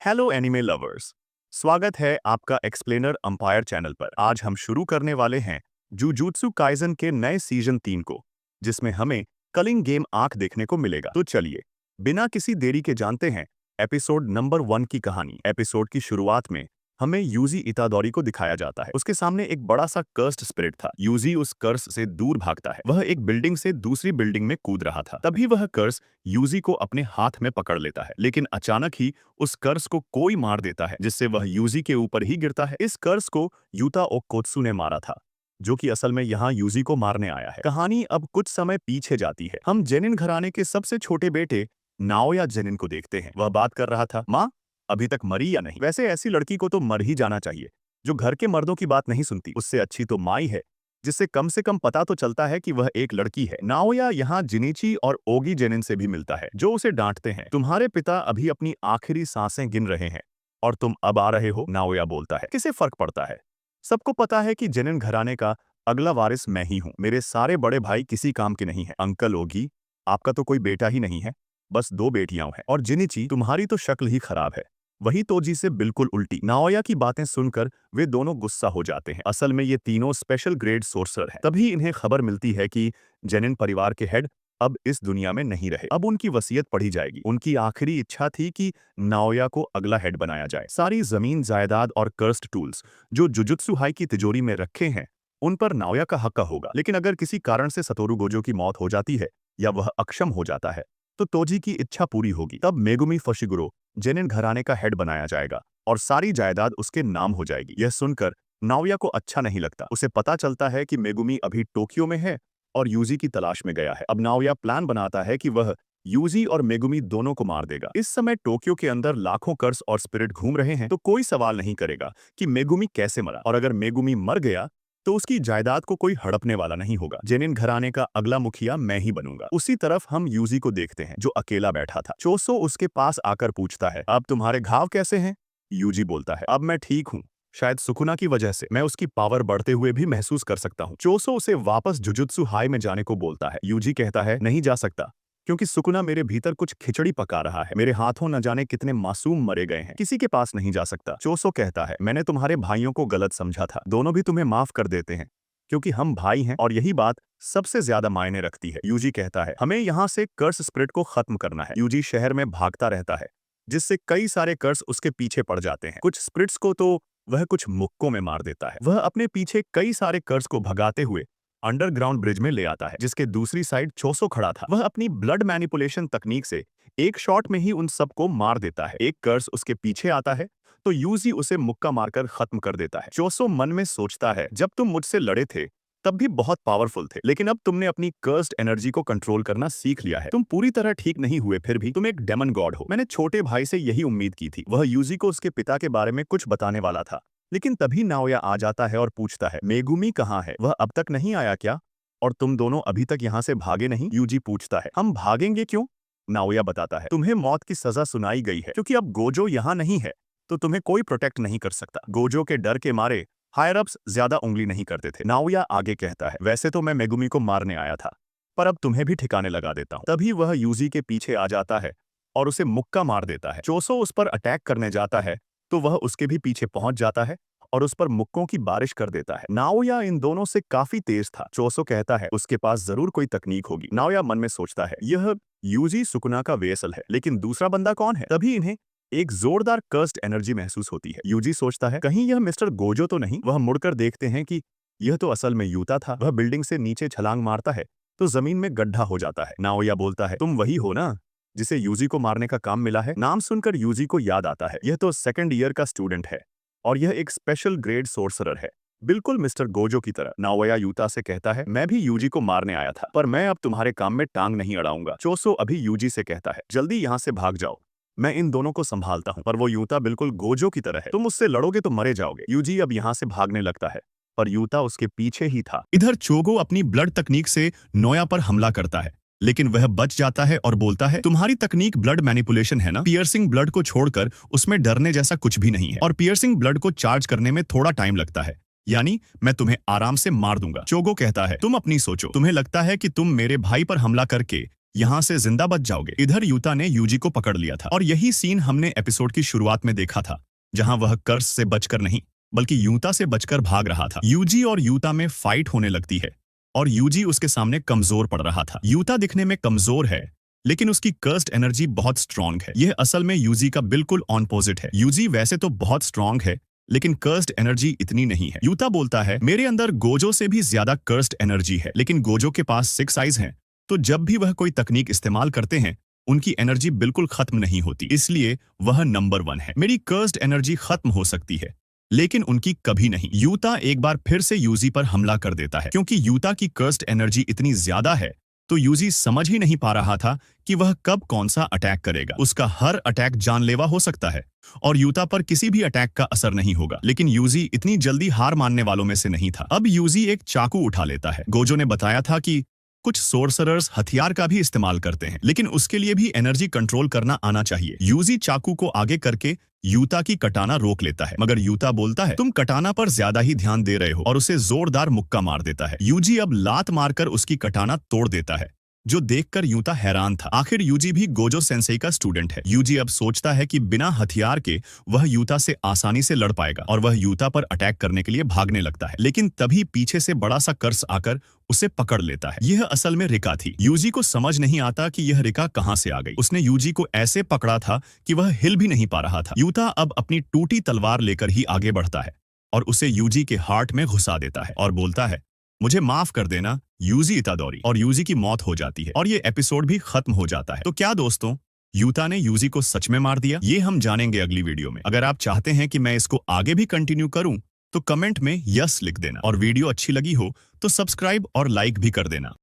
Hello anime lovers. स्वागत है आपका एक्सप्लेनर अंपायर चैनल पर। आज हम शुरू करने वाले हैं जुजुत्सु काइजन के नए सीजन 3 को, जिसमें हमें कलिंग गेम आंख देखने को मिलेगा। तो चलिए बिना किसी देरी के जानते हैं एपिसोड नंबर 1 की कहानी। एपिसोड की शुरुआत में हमें यूजी इतादोरी को दिखाया जाता है। उसके सामने एक बड़ा सा कर्स्ड स्पिरिट था। यूजी उस कर्स से दूर भागता है। वह एक बिल्डिंग से दूसरी बिल्डिंग में कूद रहा था। तभी वह कर्स यूजी को अपने हाथ में पकड़ लेता है, लेकिन अचानक ही उस कर्स को कोई मार देता है, जिससे वह यूजी के ऊपर ही गिरता है। इस कर्स को यूता ओकोत्सु ने मारा था, जो कि असल में यहाँ यूजी को मारने आया है। कहानी अब कुछ समय पीछे जाती है। हम जेनिन घराने के सबसे छोटे बेटे नाओया जेनिन को देखते हैं। वह बात कर रहा था, माँ अभी तक मरी या नहीं। वैसे ऐसी लड़की को तो मर ही जाना चाहिए, जो घर के मर्दों की बात नहीं सुनती। उससे अच्छी तो माँ ही है, जिससे कम से कम पता तो चलता है कि वह एक लड़की है। नाओया यहाँ जिनिची और ओगी जेनिन से भी मिलता है, जो उसे डांटते हैं। तुम्हारे पिता अभी अपनी आखिरी सांसें गिन रहे हैं और तुम अब आ रहे हो, नाओया बोलता है। किसे फर्क पड़ता है? सबको पता है कि जेनिन घराने का अगला वारिस मैं ही हूँ। मेरे सारे बड़े भाई किसी काम के नहीं है। अंकल ओगी, आपका तो कोई बेटा ही नहीं है, बस 2 बेटियां हैं। और जिनिची, तुम्हारी तो शक्ल ही खराब है। वही तोजी से बिल्कुल उल्टी। नाओया की बातें सुनकर वे दोनों गुस्सा हो जाते हैं। असल में ये तीनों स्पेशल ग्रेड सोर्सर हैं। तभी इन्हें खबर मिलती है कि जेनिन परिवार के हेड अब इस दुनिया में नहीं रहे। अब उनकी वसीयत पढ़ी जाएगी। उनकी आखिरी इच्छा थी कि नाओया को अगला हेड बनाया जाए। सारी जमीन जायदाद और कर्स्ड टूल्स जो जुजुत्सु हाई की तिजोरी में रखे हैं, उन पर नाओया का हक होगा। लेकिन अगर किसी कारण से सतोरु गोजो की मौत हो जाती है या वह अक्षम हो जाता है, तो तोजी की इच्छा पूरी होगी। तब मेगुमी फशिगुरो जेनिन घराने का हेड बनाया जाएगा और सारी जायदाद उसके नाम हो जाएगी। यह सुनकर नाओया को अच्छा नहीं लगता। उसे पता चलता है कि मेगुमी अभी टोक्यो में है और यूजी की तलाश में गया है। अब नाओया प्लान बनाता है कि वह यूजी और मेगुमी दोनों को मार देगा। इस समय टोक्यो के अंदर लाखों कर्स और स्पिरिट घूम रहे हैं, तो कोई सवाल नहीं करेगा कि मेगुमी कैसे मरा। और अगर मेगुमी मर गया तो उसकी जायदाद को कोई हड़पने वाला नहीं होगा। जेनिन घराने का अगला मुखिया मैं ही बनूंगा। उसी तरफ हम यूजी को देखते हैं, जो अकेला बैठा था। चोसो उसके पास आकर पूछता है, अब तुम्हारे घाव कैसे हैं? यूजी बोलता है, अब मैं ठीक हूँ। शायद सुकुना की वजह से मैं उसकी पावर बढ़ते हुए भी महसूस कर सकता हूँ। चोसो उसे वापस जुजुत्सु हाई में जाने को बोलता है। यूजी कहता है, नहीं जा सकता, क्योंकि सुकुना मेरे भीतर कुछ खिचड़ी पका रहा है। मेरे हाथों न जाने कितने मासूम मरे गए हैं। किसी के पास नहीं जा सकता। चोसो कहता है, मैंने तुम्हारे भाइयों को गलत समझा था। दोनों भी तुम्हें माफ कर देते हैं, क्योंकि हम भाई हैं और यही बात सबसे ज्यादा मायने रखती है। यूजी कहता है, हमें यहाँ से कर्स स्पिरिट को खत्म करना है। यूजी शहर में भागता रहता है, जिससे कई सारे कर्स उसके पीछे पड़ जाते हैं। कुछ स्पिरिट्स को तो वह कुछ मुक्कों में मार देता है। वह अपने पीछे कई सारे कर्स को भगाते हुए अंडरग्राउंड ब्रिज में ले आता है, जिसके दूसरी साइड चोसो खड़ा था। वह अपनी ब्लड मैनिपुलेशन तकनीक से एक शॉट में ही उन सबको मार देता है। एक कर्स उसके पीछे आता है तो यूजी उसे मुक्का मारकर खत्म कर देता है। चोसो मन में सोचता है, जब तुम मुझसे लड़े थे तब भी बहुत पावरफुल थे, लेकिन अब तुमने अपनी कर्स्ड एनर्जी को कंट्रोल करना सीख लिया है। तुम पूरी तरह ठीक नहीं हुए, फिर भी तुम एक डेमन गॉड हो। मैंने छोटे भाई से यही उम्मीद की थी। वह यूजी को उसके पिता के बारे में कुछ बताने वाला था, लेकिन तभी नाओया आ जाता है और पूछता है, मेगुमी कहाँ है? वह अब तक नहीं आया क्या? और तुम दोनों अभी तक यहाँ से भागे नहीं? यूजी पूछता है, हम भागेंगे क्यों? नाओया बताता है, तुम्हें मौत की सजा सुनाई गई है, क्योंकि अब गोजो यहाँ नहीं है तो तुम्हें कोई प्रोटेक्ट नहीं कर सकता। गोजो के डर के मारे हायर अप्स ज्यादा उंगली नहीं करते थे। नाओया आगे कहता है, वैसे तो मैं मेगुमी को मारने आया था, पर अब तुम्हें भी ठिकाने लगा देता हूँ। तभी वह यूजी के पीछे आ जाता है और उसे मुक्का मार देता है। चोसो उस पर अटैक करने जाता है तो वह उसके भी पीछे पहुंच जाता है और उस पर मुक्कों की बारिश कर देता है। नाओया इन दोनों से काफी तेज था। चोसो कहता है, उसके पास जरूर कोई तकनीक होगी। नाओया मन में सोचता है, यह यूजी सुकुना का वेसल है, लेकिन दूसरा बंदा कौन है? तभी इन्हें एक जोरदार कर्स्ड एनर्जी महसूस होती है। यूजी सोचता है, कहीं यह मिस्टर गोजो तो नहीं? वह मुड़कर देखते हैं कि यह तो असल में यूता था। वह बिल्डिंग से नीचे छलांग मारता है तो जमीन में गड्ढा हो जाता है। नाओया बोलता है, तुम वही हो ना जिसे यूजी को मारने का काम मिला है? नाम सुनकर यूजी को याद आता है, यह तो सेकंड ईयर का स्टूडेंट है और यह एक स्पेशल ग्रेड सोर्सरर है, बिल्कुल मिस्टर गोजो की तरह। नाओया यूता से कहता है, मैं भी यूजी को मारने आया था, पर मैं अब तुम्हारे काम में टांग नहीं अड़ाऊंगा। चोसो अभी यूजी से कहता है, जल्दी यहाँ से भाग जाओ, मैं इन दोनों को संभालता हूँ। पर वो यूता बिल्कुल गोजो की तरह है, तुम उससे लड़ोगे तो मरे जाओगे। यूजी अब यहाँ से भागने लगता है, पर यूता उसके पीछे ही था। इधर चोगो अपनी ब्लड तकनीक से नोया पर हमला करता है, लेकिन वह बच जाता है और बोलता है, तुम्हारी तकनीक ब्लड मैनिपुलेशन है ना? पियर्सिंग ब्लड को छोड़कर उसमें डरने जैसा कुछ भी नहीं है, और पियर्सिंग ब्लड को चार्ज करने में थोड़ा टाइम लगता है, यानी मैं तुम्हें आराम से मार दूंगा। चोगो कहता है, तुम अपनी सोचो, तुम्हें लगता है कि तुम मेरे भाई पर हमला करके यहाँ से जिंदा बच जाओगे। इधर यूता ने यूजी को पकड़ लिया था और यही सीन हमने एपिसोड की शुरुआत में देखा था, जहां वह कर्स से बचकर नहीं बल्कि यूता से बचकर भाग रहा था। यूजी और यूता में फाइट होने लगती है और यूजी उसके सामने कमजोर पड़ रहा था। यूता दिखने में कमजोर है, लेकिन उसकी कर्स्ड एनर्जी बहुत स्ट्रांग है। यह असल में यूजी का बिल्कुल ऑपोजिट है। यूजी वैसे तो बहुत स्ट्रांग है, लेकिन कर्स्ड एनर्जी इतनी नहीं है। यूता बोलता है, मेरे अंदर गोजो से भी ज्यादा कर्स्ड एनर्जी है, लेकिन गोजो के पास 6 आइज हैं, तो जब भी वह कोई तकनीक इस्तेमाल करते हैं उनकी एनर्जी बिल्कुल खत्म नहीं होती, इसलिए वह नंबर 1 है। मेरी कर्स्ड एनर्जी खत्म हो सकती है, लेकिन उनकी कभी नहीं। यूता एक बार फिर से यूजी पर हमला कर देता है। क्योंकि यूता की कर्स्ड एनर्जी इतनी ज्यादा है, तो यूजी समझ ही नहीं पा रहा था कि वह कब कौन सा अटैक करेगा। उसका हर अटैक जानलेवा हो सकता है और यूता पर किसी भी अटैक का असर नहीं होगा। लेकिन यूजी इतनी जल्दी हार मानने वालों में से नहीं था। अब यूजी एक चाकू उठा लेता है। गोजो ने बताया था कि कुछ सोर्सरर्स हथियार का भी इस्तेमाल करते हैं, लेकिन उसके लिए भी एनर्जी कंट्रोल करना आना चाहिए। यूजी चाकू को आगे करके यूता की कटाना रोक लेता है, मगर यूता बोलता है, तुम कटाना पर ज्यादा ही ध्यान दे रहे हो, और उसे जोरदार मुक्का मार देता है। यूजी अब लात मारकर उसकी कटाना तोड़ देता है, जो देखकर यूता हैरान था। आखिर यूजी भी गोजो सेंसेई का स्टूडेंट है। यूजी अब सोचता है कि बिना हथियार के वह यूता से आसानी से लड़ पाएगा और वह यूता पर अटैक करने के लिए भागने लगता है। लेकिन तभी पीछे से बड़ा सा कर्स आकर उसे पकड़ लेता है। यह असल में रिका थी। यूजी को समझ नहीं आता कि यह रिका कहां से आ गई। उसने यूजी को ऐसे पकड़ा था कि वह हिल भी नहीं पा रहा था। यूता अब अपनी टूटी तलवार लेकर ही आगे बढ़ता है और उसे यूजी के हार्ट में घुसा देता है और बोलता है, मुझे माफ कर देना यूजी इतादोरी, और यूजी की मौत हो जाती है और ये एपिसोड भी खत्म हो जाता है। तो क्या दोस्तों, यूता ने यूजी को सच में मार दिया? ये हम जानेंगे अगली वीडियो में। अगर आप चाहते हैं कि मैं इसको आगे भी कंटिन्यू करूं, तो कमेंट में यस लिख देना और वीडियो अच्छी लगी हो तो सब्सक्राइब और लाइक भी कर देना।